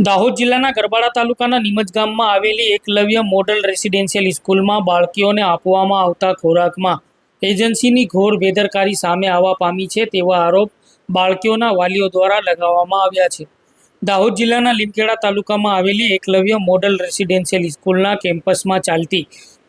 દાહોદ જિલ્લાના ગરબાડા તાલુકાના નીમજ ગામમાં આવેલી એકલવ્ય મોડલ રેસિડેન્શિયલ સ્કૂલમાં બાળકીઓને આપવામાં આવતા ખોરાકમાં એજન્સીની ઘોર બેદરકારી સામે આવવા પામી છે તેવા આરોપ બાળકીઓના વાલીઓ દ્વારા લગાવવામાં આવ્યા છે. દાહોદ જિલ્લાના લીમખેડા તાલુકામાં આવેલી એકલવ્ય મોડલ રેસિડેન્શિયલ સ્કૂલના કેમ્પસમાં ચાલતી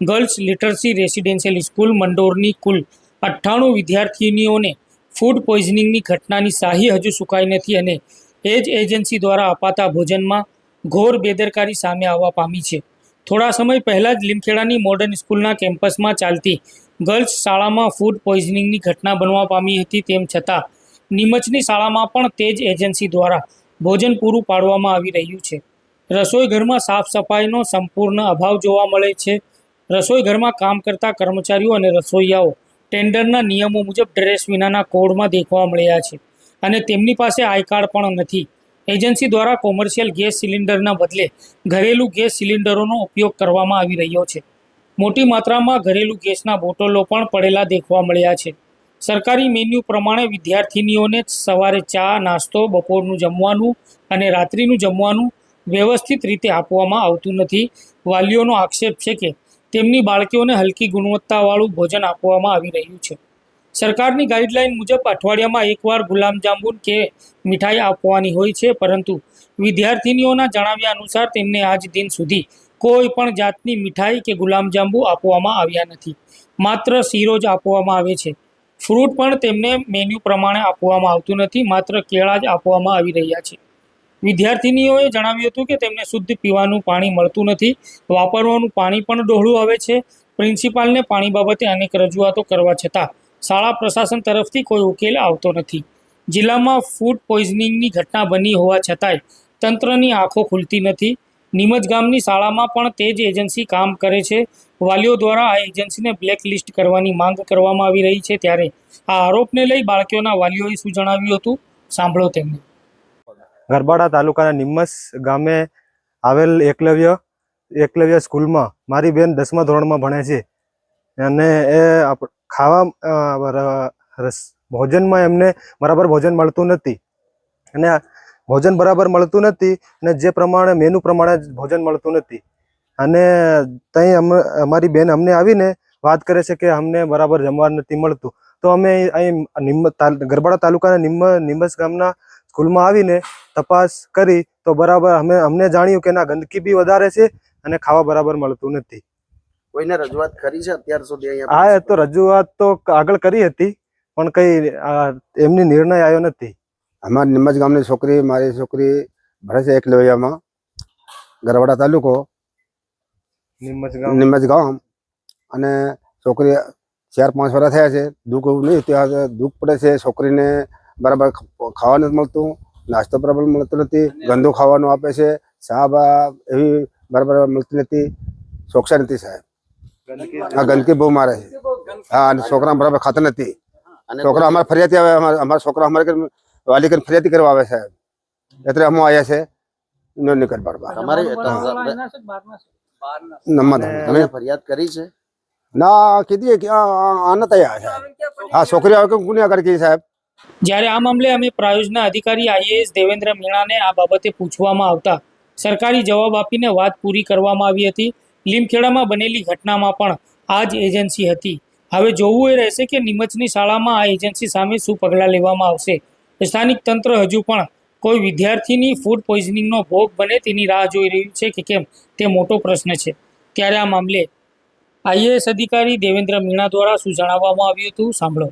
ગર્લ્સ લિટરસી રેસિડેન્શિયલ સ્કૂલ મંડોરની કુલ 98 વિદ્યાર્થીનીઓને ફૂડ પોઈઝનિંગની ઘટનાની શાહી હજુ સુકાઈ નથી અને એ જ એજન્સી દ્વારા અપાતા ભોજનમાં ઘોર બેદરકારી સામે આવવા પામી છે. થોડા સમય પહેલાં જ લીમખેડાની મોડર્ન સ્કૂલના કેમ્પસમાં ચાલતી ગર્લ્સ શાળામાં ફૂડ પોઈઝનિંગની ઘટના બનવા પામી હતી. તેમ છતાં નીમચની શાળામાં પણ તે જ એજન્સી દ્વારા ભોજન પૂરું પાડવામાં આવી રહ્યું છે. રસોઈ ઘરમાં સાફ સફાઈનો સંપૂર્ણ અભાવ જોવા મળે છે. રસોઈ ઘરમાં કામ કરતા કર્મચારીઓ અને રસોઈયાઓ ટેન્ડરના નિયમો મુજબ ડ્રેસ વિનાના કોડમાં દેખવા મળ્યા છે અને તેમની પાસે આઈ કાર્ડ પણ નથી. એજન્સી દ્વારા કોમર્શિયલ ગેસ સિલિન્ડરના બદલે ઘરેલું ગેસ સિલિન્ડરોનો ઉપયોગ કરવામાં આવી રહ્યો છે. મોટી માત્રામાં ઘરેલું ગેસના બોટલો પણ પડેલા દેખવા મળ્યા છે. સરકારી મેન્યુ પ્રમાણે વિદ્યાર્થીનીઓને સવારે ચા, નાસ્તો, બપોરનું જમવાનું અને રાત્રિનું જમવાનું વ્યવસ્થિત રીતે આપવામાં આવતું નથી. વાલીઓનો આક્ષેપ છે કે તેમની બાળકીઓને હલકી ગુણવત્તાવાળું ભોજન આપવામાં આવી રહ્યું છે. સરકારની ગાઈડલાઈન મુજબ અઠવાડિયામાં એકવાર ગુલાબજાંબુ કે મીઠાઈ આપવાની હોય છે, પરંતુ વિદ્યાર્થીનીઓના જણાવ્યા અનુસાર તેમને આજ દિન સુધી કોઈ પણ જાતની મીઠાઈ કે ગુલાબજાંબુ આપવામાં આવ્યા નથી. માત્ર શીરો જ આપવામાં આવે છે. ફ્રૂટ પણ તેમને મેન્યુ પ્રમાણે આપવામાં આવતું નથી. માત્ર કેળા જ આપવામાં આવી રહ્યા છે. વિદ્યાર્થીનીઓએ જણાવ્યું હતું કે તેમને શુદ્ધ પીવાનું પાણી મળતું નથી. વાપરવાનું પાણી પણ ડહોળું આવે છે. પ્રિન્સિપાલને પાણી બાબતે અનેક રજૂઆતો કરવા છતાં શાળા પ્રશાસન તરફથી કોઈ ઉકેલ આવતો નથી. જિલ્લામાં ફૂડ પોઈઝનિંગની ઘટના બની હોવા છતાંય તંત્રની આંખો ખુલતી નથી. નીમજ ગામની શાળામાં પણ તે જ એજન્સી કામ કરે છે. વાલીઓ દ્વારા આ એજન્સીને બ્લેકલિસ્ટ કરવાની માંગ કરવામાં આવી રહી છે. ત્યારે આ આરોપને લઈ બાળકીઓના વાલીઓએ શું જણાવ્યું હતું, સાંભળો તેમને. ગરબાડા તાલુકાના નિમ્મસ ગામે આવેલ એકલવ્ય સ્કૂલમાં મારી બેન 10મા ધોરણમાં ભણે છે અને એ ભોજનમાં એમને બરાબર ભોજન મળતું નથી અને ભોજન બરાબર મળતું નથી અને જે પ્રમાણે મેનુ પ્રમાણે ભોજન મળતું નથી અને ત્યાં અમારી બેન અમને આવીને વાત કરે છે કે અમને બરાબર જમવા નથી મળતું. તો અમે અહીં ગરબાડા તાલુકાના નિમ્મસ ગામના સ્કૂલમાં આવીને તપાસ કરી તો બરાબર અમને જાણ્યું કે ના, ગંદકી બી વધારે છે અને ખાવા બરાબર મળતું નથી. કોઈને રજૂઆત કરી છે અત્યાર સુધી? હા, તો રજૂઆત તો આગળ કરી હતી પણ કઈ એમની નિર્ણય આવ્યો નથી. અમારી નિમ્મજ ગામની છોકરી, મારી છોકરી ભણે છે એકલવ્યમાં, ગરબાડા તાલુકો, નિમ્મજ ગામ. અને છોકરી 4-5 વર્ષ થયા છે. દુઃખ એવું નહીં, ત્યાં દુઃખ પડે છે. છોકરીને બરાબર ખાવા નથી મળતું, નાસ્તો બરાબર મળતો નથી, ગંદુ ખાવાનું આપે છે, ચા એવી બરાબર મળતી નથી, ચોકસાઈ નથી સાહેબ. હા, ગંદકી બહુ મારે છે. હા, અને છોકરા બરાબર ખાતા નથી. છોકરા અમારે ફરિયાદી આવે, અમારા છોકરા અમારે વાલી કરીને ફરિયાદી કરવા આવે સાહેબ. એટલે અમે આવ્યા છે નીકળ બરાબર. તમે ફરિયાદ કરી છે? ના, કીધી કે આના તૈયાર સાહેબ. હા, છોકરી આવે કે ગુન્યા કરી સાહેબ. જ્યારે આ મામલે અમે પ્રાયોજના અધિકારી IAS દેવેન્દ્ર મીણાને આ બાબતે પૂછવામાં આવતા સરકારી જવાબ આપીને વાત પૂરી કરવામાં આવી હતી. લીમખેડામાં બનેલી ઘટનામાં પણ આ જ એજન્સી હતી. હવે જોવું એ રહેશે કે નીમચની શાળામાં આ એજન્સી સામે શું પગલાં લેવામાં આવશે. સ્થાનિક તંત્ર હજુ પણ કોઈ વિદ્યાર્થીની ફૂડ પોઈઝનિંગનો ભોગ બને તેની રાહ જોઈ રહ્યું છે કે કેમ, તે મોટો પ્રશ્ન છે. ત્યારે આ મામલે IAS अधिकारी देवेंद्र मीणा द्वारा શું જણાવવામાં આવ્યું હતું, સાંભળો.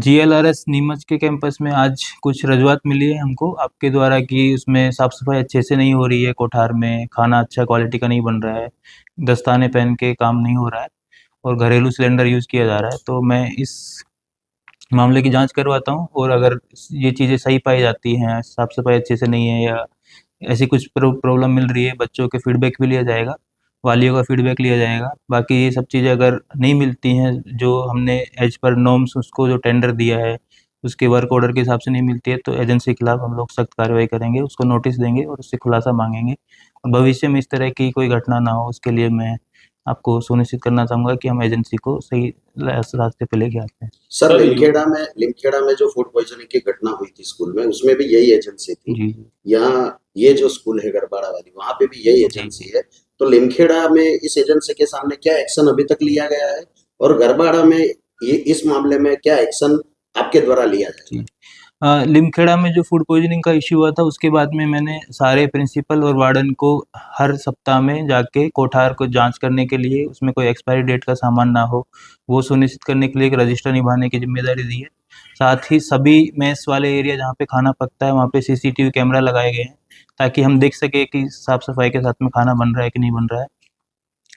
GLRS नीमच के कैंपस में आज कुछ रजूआत मिली है हमको आपके द्वारा कि उसमें साफ़ सफाई अच्छे से नहीं हो रही है, कोठार में खाना अच्छा क्वालिटी का नहीं बन रहा है, दस्ताने पहन के काम नहीं हो रहा है और घरेलू सिलेंडर यूज़ किया जा रहा है. तो मैं इस मामले की जांच करवाता हूं और अगर ये चीज़ें सही पाई जाती हैं, साफ़ सफाई अच्छे से नहीं है या ऐसी कुछ प्रॉब्लम मिल रही है, बच्चों के फीडबैक भी लिया जाएगा, वालियों का फीडबैक लिया जाएगा. बाकी ये सब चीज़ें अगर नहीं मिलती हैं, जो हमने एज पर नॉर्म्स उसको जो टेंडर दिया है उसके वर्क ऑर्डर के हिसाब से नहीं मिलती है, तो एजेंसी के खिलाफ हम लोग सख्त कार्रवाई करेंगे, उसको नोटिस देंगे और उससे खुलासा मांगेंगे. और भविष्य में इस तरह की कोई घटना ना हो, उसके लिए मैं आपको सुनिश्चित करना चाहूँगा कि हम एजेंसी को सही रास्ते पे लेके आते हैं। सर लिमखेड़ा में जो फूड पॉइजनिंग की घटना हुई थी स्कूल में, उसमें भी यही एजेंसी थी। जी यहाँ ये जो स्कूल है गरबाड़ा वाली, वहाँ पे भी यही एजेंसी है। तो लिमखेड़ा में इस एजेंसी के सामने क्या एक्शन अभी तक लिया गया है, और गरबाड़ा में ये इस मामले में क्या एक्शन आपके द्वारा लिया जाए? लिमखेड़ा में जो फूड पॉइजनिंग का इश्यू हुआ था उसके बाद में मैंने सारे प्रिंसिपल और वार्डन को हर सप्ताह में जाके कोठार को जांच करने के लिए उसमें कोई एक्सपायरी डेट का सामान ना हो वो सुनिश्चित करने के लिए एक रजिस्टर निभाने की जिम्मेदारी दी है। साथ ही सभी मेस वाले एरिया जहाँ पे खाना पकता है वहाँ पे सीसीटीवी कैमरा लगाए गए हैं ताकि हम देख सके कि साफ सफाई के साथ में खाना बन रहा है कि नहीं बन रहा है।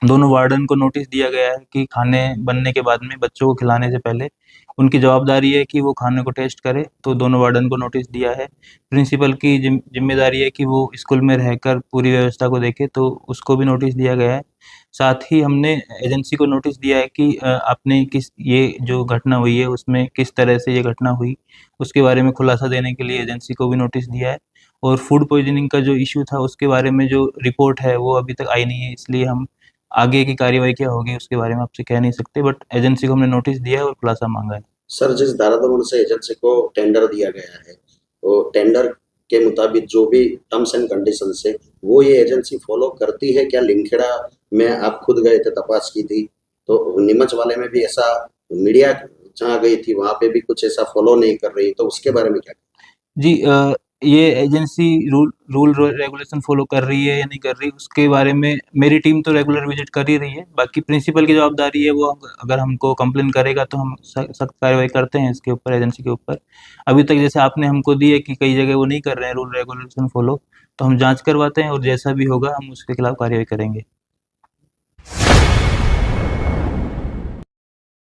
दोनों वार्डन को नोटिस दिया गया है कि खाने बनने के बाद में बच्चों को खिलाने से पहले उनकी जवाबदारी है कि वो खाने को टेस्ट करे, तो दोनों वार्डन को नोटिस दिया है। प्रिंसिपल की जिम्मेदारी है कि वो स्कूल में रहकर पूरी व्यवस्था को देखे, तो उसको भी नोटिस दिया गया है। साथ ही हमने एजेंसी को नोटिस दिया है कि आपने ये जो घटना हुई है उसमें किस तरह से ये घटना हुई उसके बारे में खुलासा देने के लिए एजेंसी को भी नोटिस दिया है। और फूड पॉइजनिंग का जो इश्यू था उसके बारे में जो रिपोर्ट है वो अभी तक आई नहीं है, इसलिए हम आगे की कार्यवाही क्या होगी उसके बारे में आपसे कह नहीं सकते, बट एजेंसी को हमने नोटिस दिया है और खुलासा मांगा है। सर, जिस धाराधोरण से एजेंसी को टेंडर दिया गया है, वो टेंडर के मुताबिक जो भी टर्म्स एंड कंडीशन है वो ये एजेंसी फॉलो करती है क्या? लिमखेड़ा में आप खुद गए थे, तपास की थी, तो नीमच वाले में भी ऐसा, मीडिया जहाँ गई थी वहां पे भी कुछ ऐसा फॉलो नहीं कर रही, तो उसके बारे में क्या? जी ये एजेंसी रूल रेगुलेशन फॉलो कर रही है या नहीं कर रही उसके बारे में मेरी टीम तो रेगुलर विजिट कर ही रही है। बाकी प्रिंसिपल की जवाबदारी है, वो अगर हमको कंप्लेन करेगा तो हम सख्त कार्रवाई करते हैं इसके ऊपर, एजेंसी के ऊपर। अभी तक जैसे आपने हमको दी है कि कई जगह वो नहीं कर रहे हैं रूल रेगुलेशन फॉलो, तो हम जांच करवाते हैं और जैसा भी होगा हम उसके खिलाफ कार्रवाई करेंगे।